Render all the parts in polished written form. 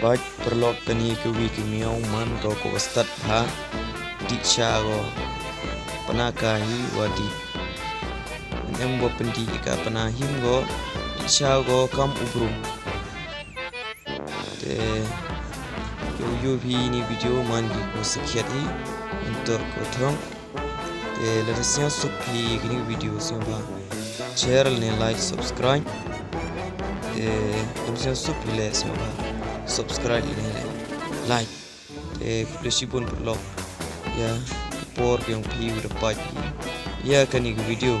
Baik perlok tani ke wiki miaw man ko start ha di chago panakahi wadi nembo pendi ka panahim go di chago kam ubrum te yo ni video man di ko sekiat hi untuk ko thong te ladasnya supi kini video siapa share ne like subscribe te ladasnya supi le siapa subscribe ini like presipun perlok ya por yang pi udah pagi ya kan ini video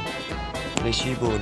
presipun